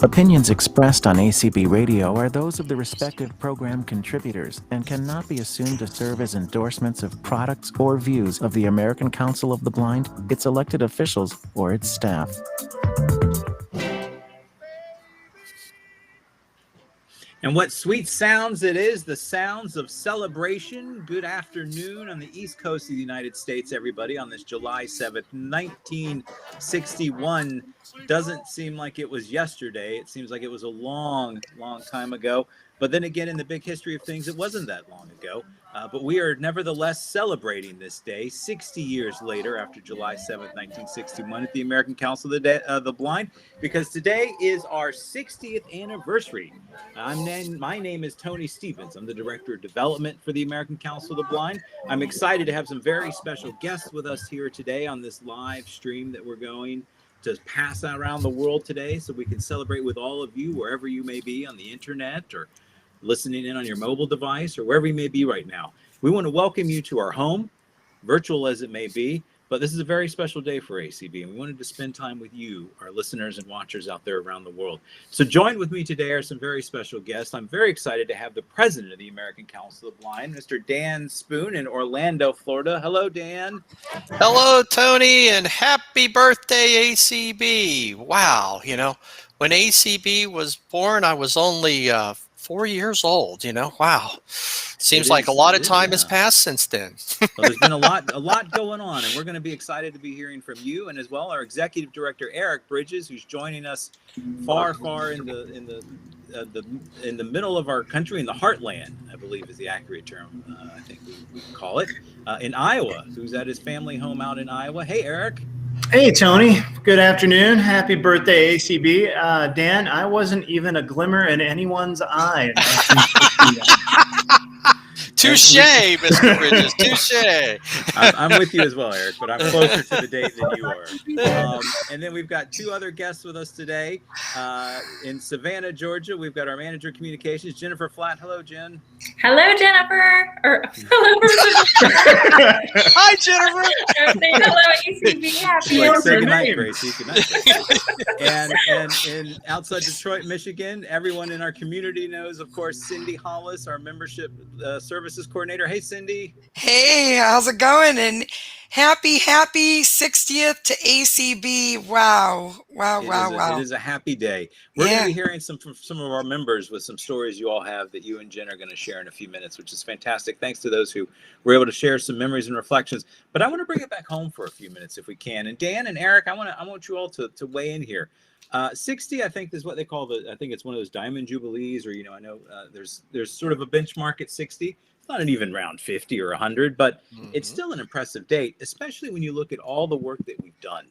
Opinions expressed on ACB Radio are those of the respective program contributors and cannot be assumed to serve as endorsements of products or views of the American Council of the Blind, its elected officials, or its staff. And what sweet sounds it is, the sounds of celebration. Good afternoon on the East Coast of the United States, everybody, on this July 7th, 1961. Doesn't seem like it was yesterday. It seems like it was a long, long time ago. But then again, in the big history of things, it wasn't that long ago. But we are nevertheless celebrating this day 60 years later after July 7th, 1961 at the American Council of the Blind, because today is our 60th anniversary. My name is Tony Stevens. I'm the Director of Development for the American Council of the Blind. I'm excited to have some very special guests with us here today on this live stream that we're going to pass around the world today, so we can celebrate with all of you wherever you may be on the internet or listening in on your mobile device or wherever you may be right now. We want to welcome you to our home, virtual as it may be, but this is a very special day for ACB, and we wanted to spend time with you, our listeners and watchers out there around the world. So joined with me today are some very special guests. I'm very excited to have the president of the American Council of the Blind, Mr. Dan Spoon in Orlando, Florida. Hello, Dan. Hello, Tony, and happy birthday, ACB. Wow, when ACB was born, I was only 4 years old, wow. Seems like a lot of time has passed since then. Well, there's been a lot going on, and we're going to be excited to be hearing from you, and as well our executive director Eric Bridges, who's joining us far in the middle of our country, in the heartland, I believe is the accurate term. I think we call it in Iowa. Who's at his family home out in Iowa. Hey, Eric. Hey, Tony. Good afternoon. Happy birthday, ACB. Dan, I wasn't even a glimmer in anyone's eye. Touche, Mr. Bridges, touche. I'm with you as well, Eric, but I'm closer to the date than you are. And then we've got two other guests with us today. In Savannah, Georgia, we've got our manager of communications, Jennifer Flatt. Hello, Jen. Hello, Jennifer. Hello, Hi, Jennifer. Hello, ACB. Happy Like, say birthday. goodnight, Gracie. Goodnight. And in outside Detroit, Michigan, everyone in our community knows, of course, Cindy Hollis, our membership services coordinator. Hey, Cindy. Hey, how's it going? And happy 60th to ACB. Wow. It is a happy day. We're going to be hearing from some of our members with some stories you all have that you and Jen are going to share in a few minutes, which is fantastic. Thanks to those who were able to share some memories and reflections. But I want to bring it back home for a few minutes if we can. And Dan and Eric, I want you all to weigh in here. 60, I think, is what they call I think it's one of those diamond jubilees, or, I know there's sort of a benchmark at 60. It's not an even round 50 or 100, but it's still an impressive date, especially when you look at all the work that we've done.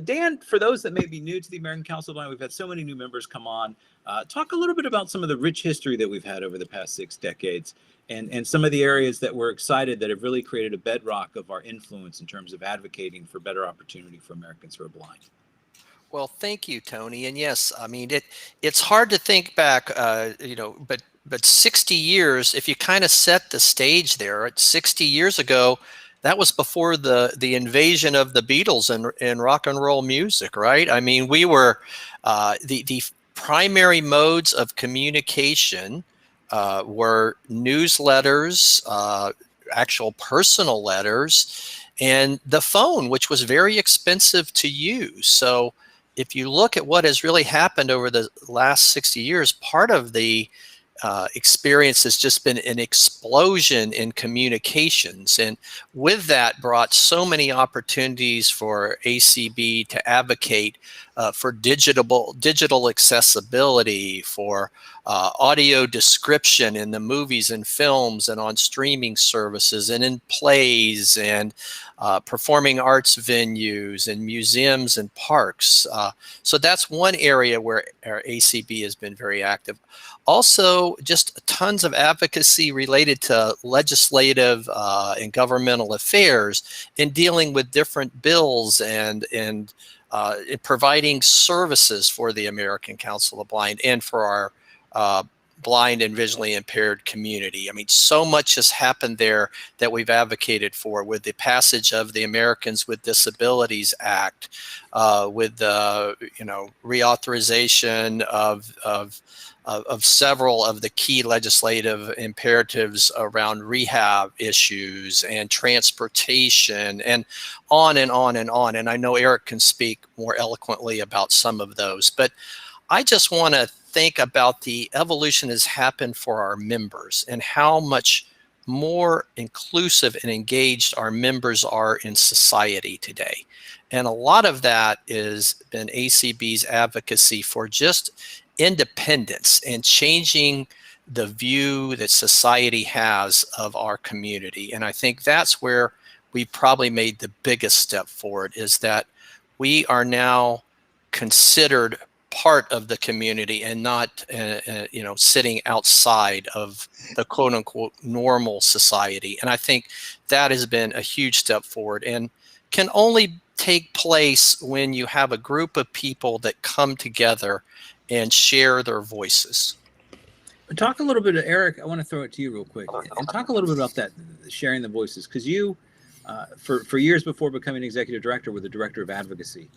Dan, for those that may be new to the American Council of the Blind, we've had so many new members come on. Talk a little bit about some of the rich history that we've had over the past 6 decades and some of the areas that we're excited that have really created a bedrock of our influence in terms of advocating for better opportunity for Americans who are blind. Well, thank you, Tony. And yes, I mean, it's hard to think back, but 60 years, if you kind of set the stage there, 60 years ago, that was before the invasion of the Beatles and rock and roll music, right? I mean, we were the primary modes of communication were newsletters, actual personal letters, and the phone, which was very expensive to use. So if you look at what has really happened over the last 60 years, part of the experience has just been an explosion in communications, and with that brought so many opportunities for ACB to advocate for digital accessibility, for audio description in the movies and films and on streaming services and in plays and performing arts venues and museums and parks. So that's one area where our ACB has been very active. Also, just tons of advocacy related to legislative and governmental affairs in dealing with different bills and providing services for the American Council of the Blind and for our blind and visually impaired community. I mean, so much has happened there that we've advocated for, with the passage of the Americans with Disabilities Act, with the reauthorization of several of the key legislative imperatives around rehab issues and transportation, and on and on and on. And I know Eric can speak more eloquently about some of those, but I just want to think about the evolution has happened for our members and how much more inclusive and engaged our members are in society today. And a lot of that has been ACB's advocacy for just independence and changing the view that society has of our community. And I think that's where we probably made the biggest step forward, is that we are now considered part of the community and not sitting outside of the quote unquote normal society. And I think that has been a huge step forward, and can only take place when you have a group of people that come together and share their voices. Talk a little bit, Eric. I want to throw it to you real quick, and talk a little bit about that, sharing the voices, because you, for years before becoming executive director, were the director of advocacy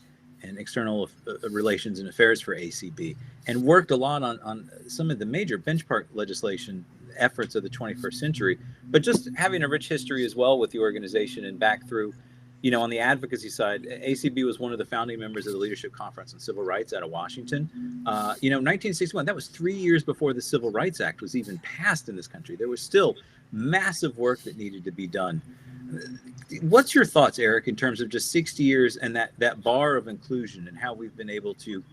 and external relations and affairs for ACB, and worked a lot on some of the major benchmark legislation efforts of the 21st century, but just having a rich history as well with the organization and back through, on the advocacy side. ACB was one of the founding members of the Leadership Conference on Civil Rights out of Washington. 1961, that was 3 years before the Civil Rights Act was even passed in this country. There was still massive work that needed to be done. What's your thoughts, Eric, in terms of just 60 years and that bar of inclusion, and how we've been able to,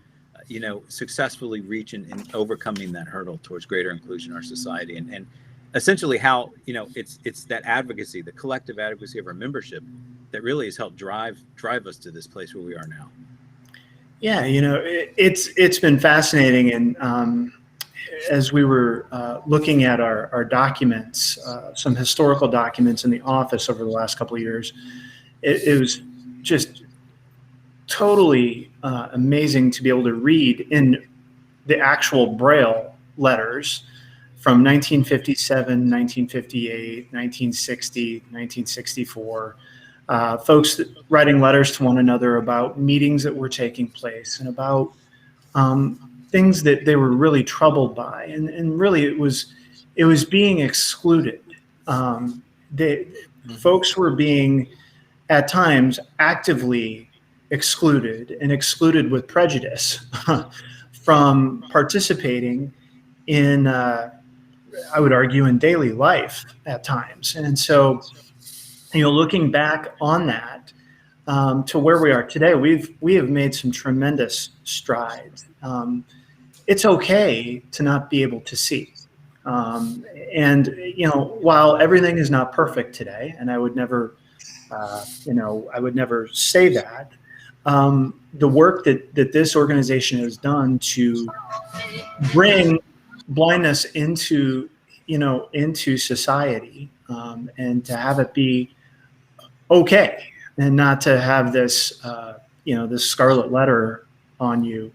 successfully reach and overcoming that hurdle towards greater inclusion in our society, and essentially how, it's that advocacy, the collective advocacy of our membership, that really has helped drive us to this place where we are now. Yeah, it's been fascinating, and as we were looking at our documents, some historical documents in the office over the last couple of years, it was just totally amazing to be able to read in the actual Braille letters from 1957, 1958, 1960, 1964, folks writing letters to one another about meetings that were taking place and about things that they were really troubled by, and really it was being excluded. Folks were being, at times, actively excluded with prejudice from participating in, I would argue, in daily life at times. And so, looking back on that to where we are today, we have made some tremendous strides. It's okay to not be able to see. And, while everything is not perfect today, and I would never say that, the work that this organization has done to bring blindness into society, and to have it be okay, and not to have this, this scarlet letter on you,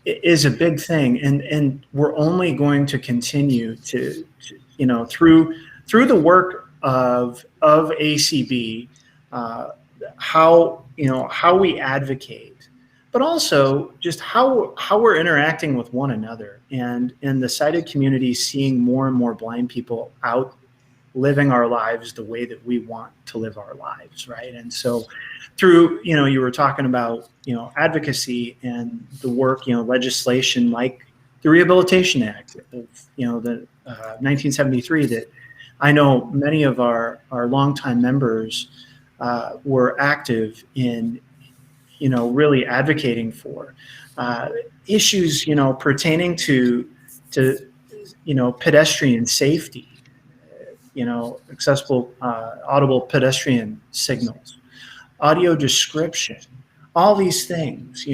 is a big thing. And we're only going to continue to through the work of ACB, how we advocate, but also just how we're interacting with one another, and in the sighted community, seeing more and more blind people out living our lives the way that we want to live our lives, right? And so through, you were talking about, advocacy and the work, legislation like the Rehabilitation Act of, the 1973, that I know many of our longtime members were active in, really advocating for issues, pertaining to pedestrian safety, accessible, audible pedestrian signals, audio description, all these things,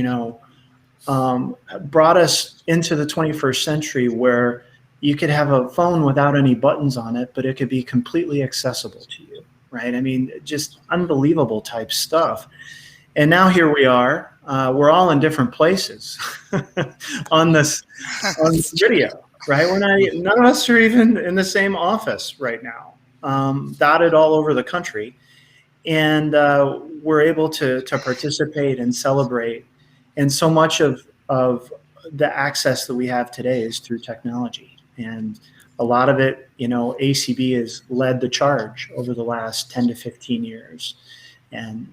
brought us into the 21st century, where you could have a phone without any buttons on it, but it could be completely accessible to you, right? I mean, just unbelievable type stuff. And now here we are. We're all in different places on this video, right? None of us are even in the same office right now, dotted all over the country. And we're able to participate and celebrate. And so much of the access that we have today is through technology. And a lot of it, ACB has led the charge over the last 10 to 15 years. And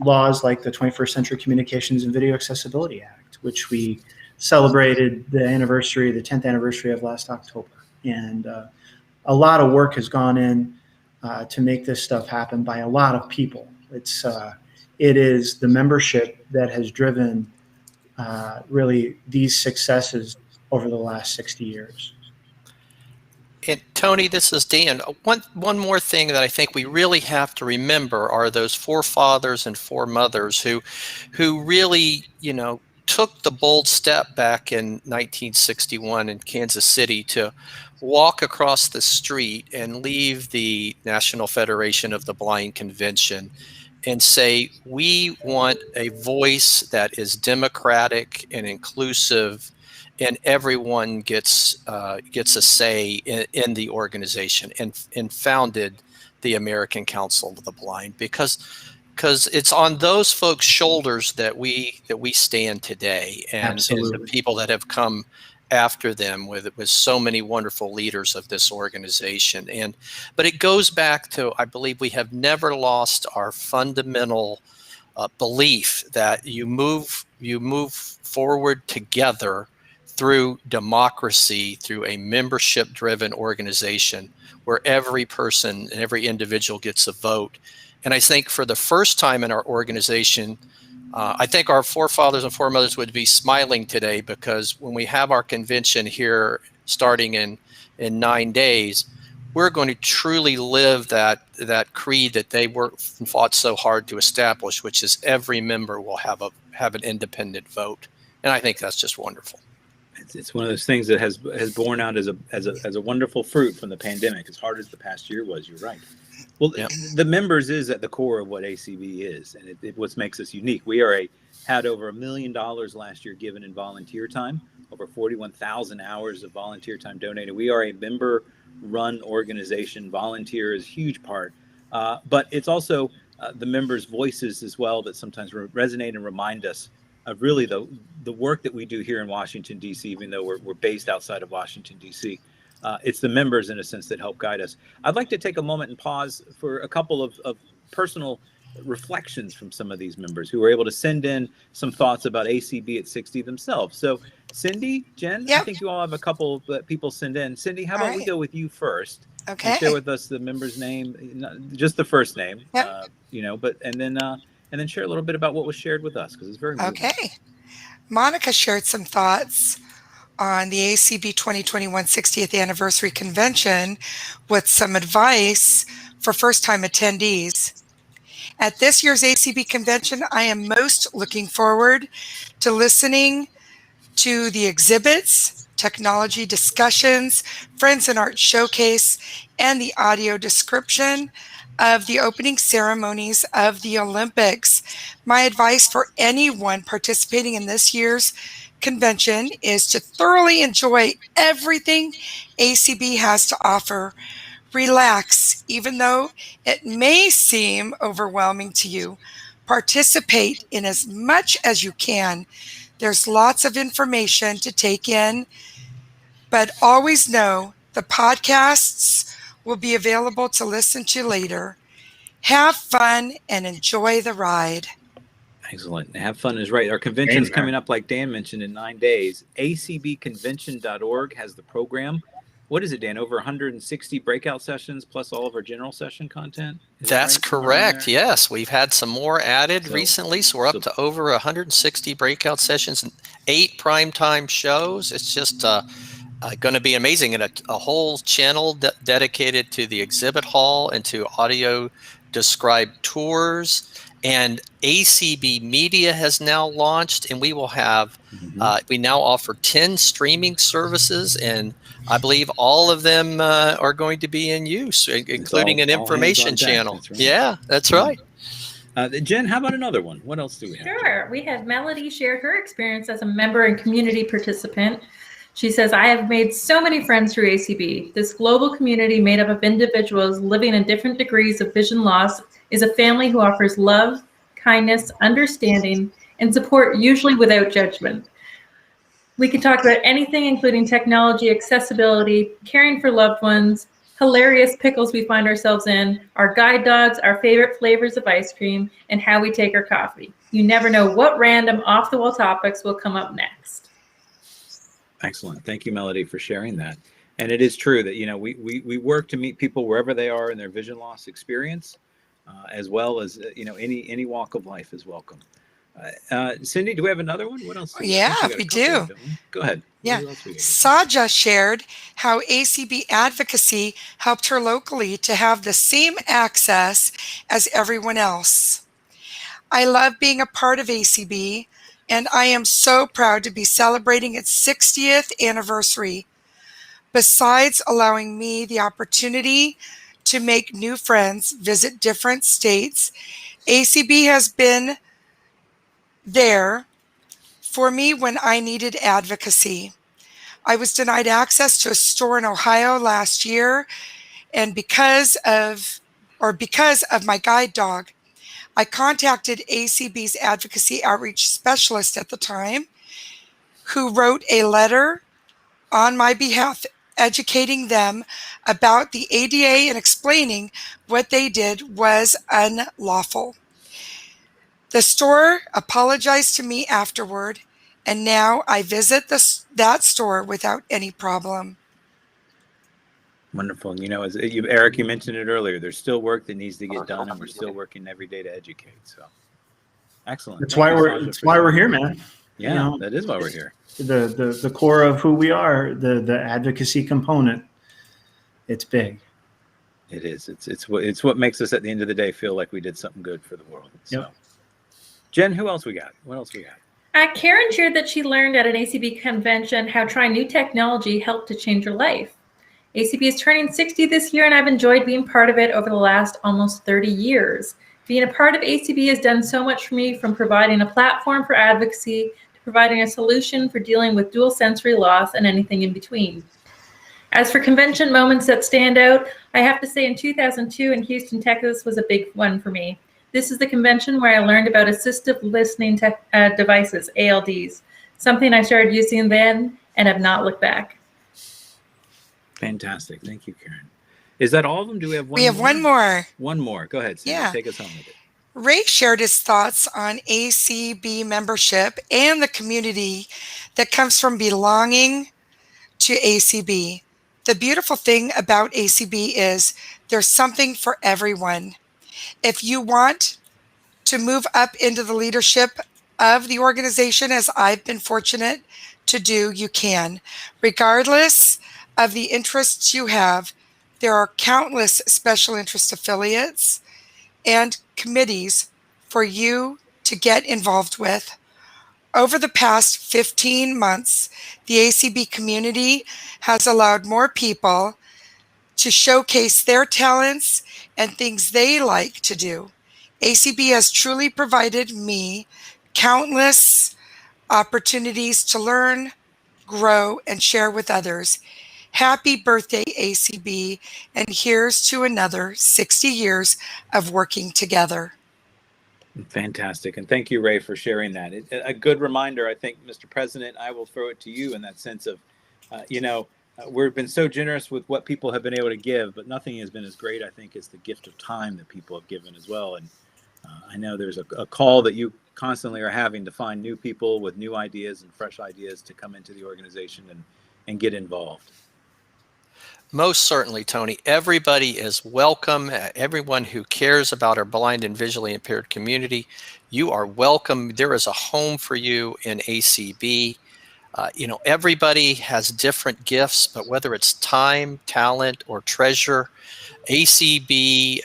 laws like the 21st Century Communications and Video Accessibility Act, which we celebrated the 10th anniversary of last October. And a lot of work has gone in to make this stuff happen by a lot of people. It is the membership that has driven really these successes over the last 60 years. And Tony, this is Dan. One more thing that I think we really have to remember are those forefathers and foremothers who really, took the bold step back in 1961 in Kansas City to walk across the street and leave the National Federation of the Blind convention and say, we want a voice that is democratic and inclusive, and everyone gets a say in the organization, and founded the American Council of the Blind, because it's on those folks' shoulders that we stand today, and the people that have come after them with so many wonderful leaders of this organization. But it goes back to, I believe we have never lost our fundamental belief that you move forward together through democracy, through a membership-driven organization where every person and every individual gets a vote. And I think for the first time in our organization, I think our forefathers and foremothers would be smiling today, because when we have our convention here starting in 9 days, we're going to truly live that creed that they worked and fought so hard to establish, which is every member will have an independent vote. And I think that's just wonderful. It's one of those things that has borne out as a wonderful fruit from the pandemic. As hard as the past year was, you're right. Well, yeah. The members is at the core of what ACB is, and it what makes us unique. We had over $1 million last year given in volunteer time, over 41,000 hours of volunteer time donated. We are a member-run organization. Volunteer is a huge part, but it's also the members' voices as well that sometimes resonate and remind us of really the work that we do here in Washington, D.C., even though we're based outside of Washington, D.C. It's the members, in a sense, that help guide us. I'd like to take a moment and pause for a couple of personal reflections from some of these members who were able to send in some thoughts about ACB at 60 themselves. So Cindy, Jen, yep. I think you all have a couple that people send in. Cindy, how about we go with you first? Okay. And share with us the member's name, just the first name, yep. And then share a little bit about what was shared with us, because it's very moving. Okay. Monica shared some thoughts on the ACB 2021 60th Anniversary Convention with some advice for first-time attendees. At this year's ACB convention, I am most looking forward to listening to the exhibits, technology discussions, Friends in Art Showcase, and the audio description of the opening ceremonies of the Olympics. My advice for anyone participating in this year's convention is to thoroughly enjoy everything ACB has to offer. Relax, even though it may seem overwhelming to you. Participate in as much as you can. There's lots of information to take in, but always know the podcasts will be available to listen to later. Have fun and enjoy the ride. Excellent. Have fun is right. Our convention is coming up, like Dan mentioned, in 9 days. acbconvention.org has the program. What is it, Dan? Over 160 breakout sessions plus all of our general session content? That's correct. Yes. We've had some more added recently. So we're up to over 160 breakout sessions and 8 primetime shows. It's just going to be amazing. And a whole channel dedicated to the exhibit hall and to audio described tours. And ACB Media has now launched, and we will have, we now offer 10 streaming services, and I believe all of them are going to be in use, including an information channel. That's right. Yeah, that's right. Jen, how about another one? What else do we have? Sure. We have Melody share her experience as a member and community participant. She says, I have made so many friends through ACB. This global community made up of individuals living in different degrees of vision loss is a family who offers love, kindness, understanding, and support, usually without judgment. We can talk about anything, including technology, accessibility, caring for loved ones, hilarious pickles we find ourselves in, our guide dogs, our favorite flavors of ice cream, and how we take our coffee. You never know what random off-the-wall topics will come up next. Excellent. Thank you, Melody, for sharing that. And it is true that, we work to meet people wherever they are in their vision loss experience, as well as, any walk of life is welcome. Cindy, do we have another one? What else? Yeah, we do. Go ahead. Yeah. Saja shared how ACB advocacy helped her locally to have the same access as everyone else. I love being a part of ACB, and I am so proud to be celebrating its 60th anniversary. Besides allowing me the opportunity to make new friends, visit different states, ACB has been there for me when I needed advocacy. I was denied access to a store in Ohio last year, and because of my guide dog, I contacted ACB's advocacy outreach specialist at the time, who wrote a letter on my behalf educating them about the ADA and explaining what they did was unlawful. The store apologized to me afterward, and now I visit that store without any problem. Wonderful. As Eric, you mentioned it earlier, there's still work that needs to get done, and we're still working every day to educate. So excellent. That's why we're here, man. Yeah, that is why we're here. The core of who we are, the advocacy component, it's big. It is. It's what makes us at the end of the day feel like we did something good for the world. So. Yep. Jen, who else we got? What else we got? Karen shared that she learned at an ACB convention how trying new technology helped to change her life. ACB is turning 60 this year, and I've enjoyed being part of it over the last almost 30 years. Being a part of ACB has done so much for me, from providing a platform for advocacy to providing a solution for dealing with dual sensory loss and anything in between. As for convention moments that stand out, I have to say in 2002 in Houston, Texas was a big one for me. This is the convention where I learned about assistive listening devices, ALDs, something I started using then and have not looked back. Fantastic. Thank you, Karen. Is that all of them? Do we have one more? We have one more. One more. Go ahead, Cindy. Yeah. Take us home with it. Ray shared his thoughts on ACB membership and the community that comes from belonging to ACB. The beautiful thing about ACB is there's something for everyone. If you want to move up into the leadership of the organization, as I've been fortunate to do, you can. Regardless of the interests you have, there are countless special interest affiliates and committees for you to get involved with. Over the past 15 months, the ACB community has allowed more people to showcase their talents and things they like to do. ACB has truly provided me countless opportunities to learn, grow, and share with others. Happy birthday, ACB, and here's to another 60 years of working together. Fantastic. And thank you, Ray, for sharing that. A good reminder, I think, Mr. President, I will throw it to you in that sense of, we've been so generous with what people have been able to give, but nothing has been as great, I think, as the gift of time that people have given as well. And I know there's a call that you constantly are having to find new people with new ideas and fresh ideas to come into the organization and get involved. Most certainly, Tony. Everybody is welcome. Everyone who cares about our blind and visually impaired community, you are welcome. There is a home for you in ACB. Everybody has different gifts, but whether it's time, talent, or treasure, ACB,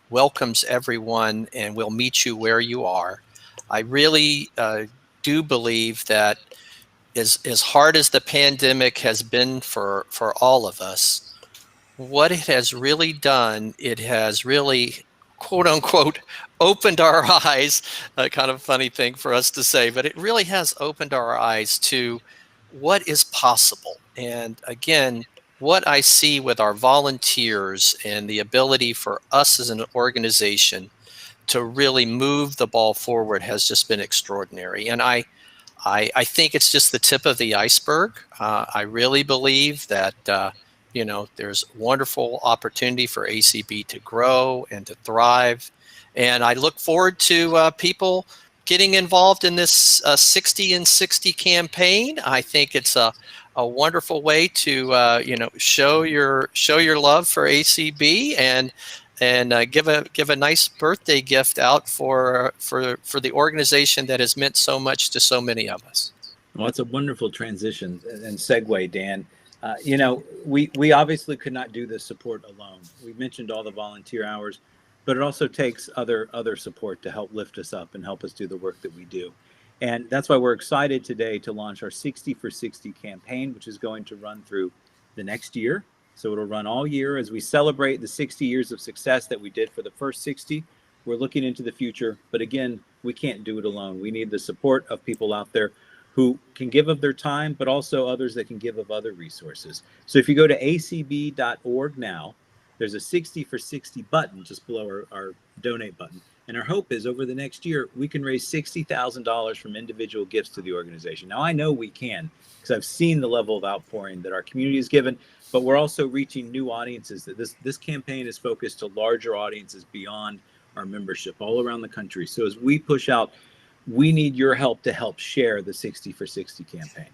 welcomes everyone and will meet you where you are. I really do believe that as hard as the pandemic has been for all of us, what it has really done, it has really quote unquote opened our eyes, a kind of funny thing for us to say, but it really has opened our eyes to what is possible. And again, what I see with our volunteers and the ability for us as an organization to really move the ball forward has just been extraordinary. And I think it's just the tip of the iceberg. I really believe that there's wonderful opportunity for ACB to grow and to thrive, and I look forward to people getting involved in this 60 and 60 campaign. I think it's a wonderful way to show your love for ACB and give a nice birthday gift out for the organization that has meant so much to so many of us. Well, it's a wonderful transition and segue, Dan. We obviously could not do this support alone. We mentioned all the volunteer hours, but it also takes other support to help lift us up and help us do the work that we do. And that's why we're excited today to launch our 60 for 60 campaign, which is going to run through the next year. So it'll run all year as we celebrate the 60 years of success that we did for the first 60. We're looking into the future, but again, we can't do it alone. We need the support of people out there who can give of their time, but also others that can give of other resources. So if you go to acb.org now, there's a 60 for 60 button just below our donate button. And our hope is over the next year, we can raise $60,000 from individual gifts to the organization. Now, I know we can, because I've seen the level of outpouring that our community has given, but we're also reaching new audiences. That this campaign is focused to larger audiences beyond our membership all around the country. So as we push out, we need your help to help share the 60 for 60 campaign.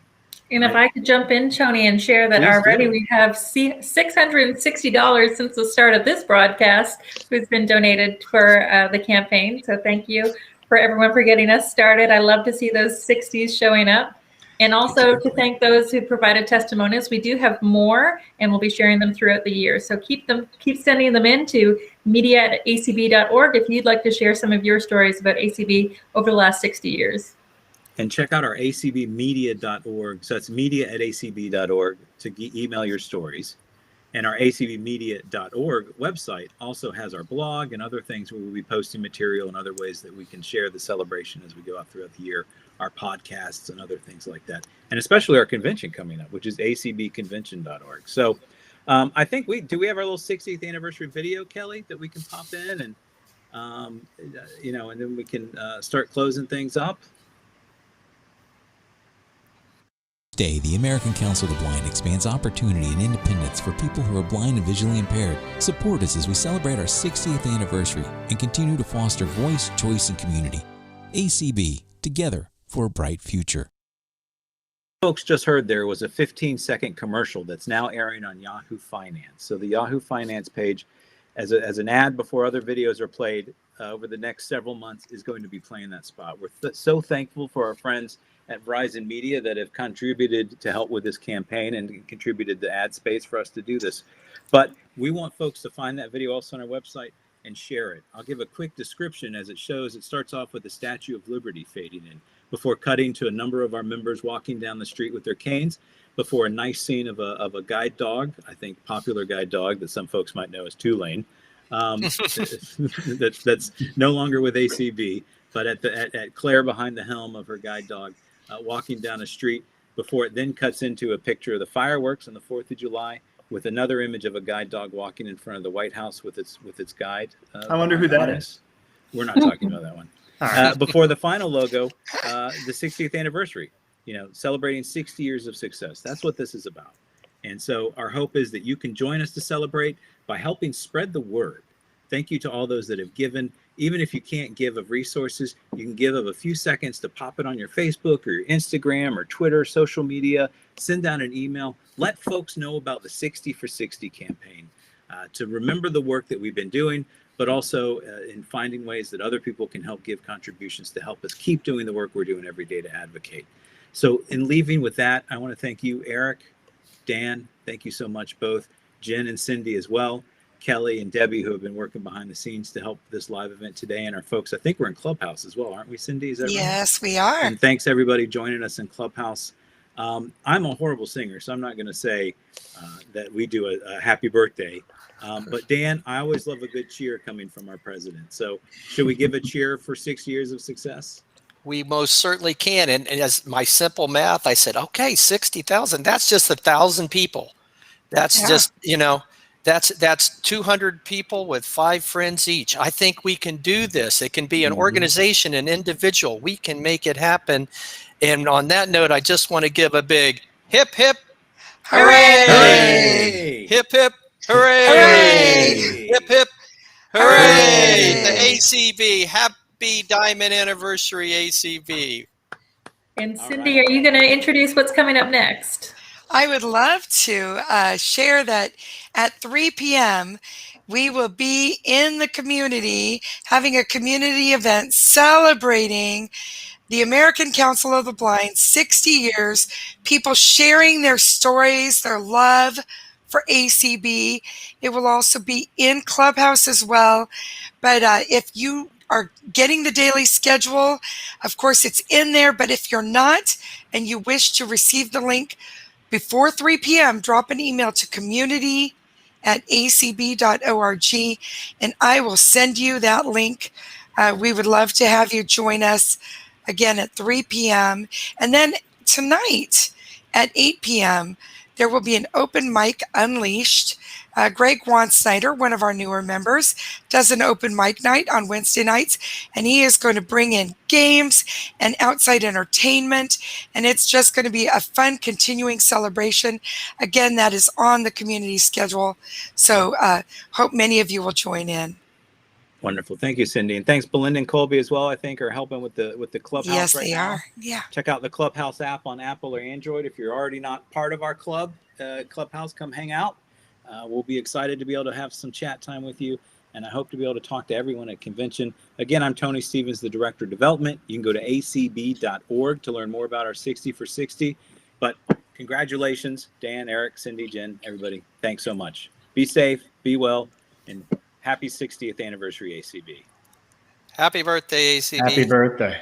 And if I could jump in, Tony, and share that already we have $660 since the start of this broadcast who's been donated for the campaign. So thank you for everyone for getting us started. I love to see those 60s showing up. And also to thank those who provided testimonials. We do have more, and we'll be sharing them throughout the year. So keep sending them in to media@acb.org if you'd like to share some of your stories about ACB over the last 60 years. And check out our acbmedia.org. So it's media@acb.org to email your stories. And our acbmedia.org website also has our blog and other things where we'll be posting material and other ways that we can share the celebration as we go out throughout the year, our podcasts and other things like that. And especially our convention coming up, which is acbconvention.org. So I think we have our little 60th anniversary video, Kelly, that we can pop in and, and then we can start closing things up. Today, the American Council of the Blind expands opportunity and independence for people who are blind and visually impaired. Support us as we celebrate our 60th anniversary and continue to foster voice, choice, and community. ACB, together for a bright future. Folks just heard there was a 15-second commercial that's now airing on Yahoo Finance. So the Yahoo Finance page, as an ad before other videos are played over the next several months, is going to be playing that spot. We're so thankful for our friends at Verizon Media that have contributed to help with this campaign and contributed the ad space for us to do this. But we want folks to find that video also on our website and share it. I'll give a quick description as it shows. It starts off with the Statue of Liberty fading in before cutting to a number of our members walking down the street with their canes, before a nice scene of a guide dog, I think popular guide dog that some folks might know as Tulane, that's no longer with ACB, but at Claire behind the helm of her guide dog, walking down a street, before it then cuts into a picture of the fireworks on the 4th of July with another image of a guide dog walking in front of the White House with its guide. I wonder who that is. We're not talking about that one. Before the final logo, the 60th anniversary, celebrating 60 years of success. That's what this is about. And so our hope is that you can join us to celebrate by helping spread the word. Thank you to all those that have given. Even if you can't give of resources, you can give of a few seconds to pop it on your Facebook or your Instagram or Twitter, social media, send out an email. Let folks know about the 60 for 60 campaign to remember the work that we've been doing, but also in finding ways that other people can help give contributions to help us keep doing the work we're doing every day to advocate. So in leaving with that, I want to thank you, Eric, Dan, thank you so much, both Jen and Cindy as well. Kelly and Debbie, who have been working behind the scenes to help this live event today, and our folks. I think we're in Clubhouse as well, aren't we, Cindy? Is that right? Yes, we are. And thanks everybody joining us in Clubhouse. I'm a horrible singer, so I'm not going to say that we do a happy birthday. But Dan, I always love a good cheer coming from our president. So should we give a cheer for 6 years of success? We most certainly can. And as my simple math, I said, okay, 60,000, that's just 1,000 people. That's Yeah. just, that's 200 people with 5 friends each. I think we can do this. It can be an organization, an individual. We can make it happen. And on that note, I just want to give a big hip, hip, Hooray! Hooray! hip, hip, hooray! Hooray! Hip, hip, hooray! Hooray! The ACB, happy diamond anniversary, ACB. And All Cindy, right. are you going to introduce what's coming up next? I would love to share that at 3 p.m. we will be in the community having a community event celebrating the American Council of the Blind, 60 years, people sharing their stories, their love for ACB. It will also be in Clubhouse as well. But if you are getting the daily schedule, of course it's in there. But if you're not and you wish to receive the link before 3 p.m., drop an email to community@acb.org and I will send you that link. We would love to have you join us again at 3 p.m. And then tonight at 8 p.m., there will be an open mic unleashed. Greg Snyder, one of our newer members, does an open mic night on Wednesday nights, and he is going to bring in games and outside entertainment, and it's just going to be a fun continuing celebration. Again, that is on the community schedule, so hope many of you will join in. Wonderful. Thank you, Cindy. And thanks, Belinda and Colby as well, I think, are helping with the Clubhouse Yes, right they now. are. Yeah. Check out the Clubhouse app on Apple or Android. If you're already not part of our Clubhouse, come hang out. We'll be excited to be able to have some chat time with you. And I hope to be able to talk to everyone at convention. Again, I'm Tony Stevens, the Director of Development. You can go to acb.org to learn more about our 60 for 60. But congratulations, Dan, Eric, Cindy, Jen, everybody. Thanks so much. Be safe, be well, and happy 60th anniversary, ACB. Happy birthday, ACB. Happy birthday.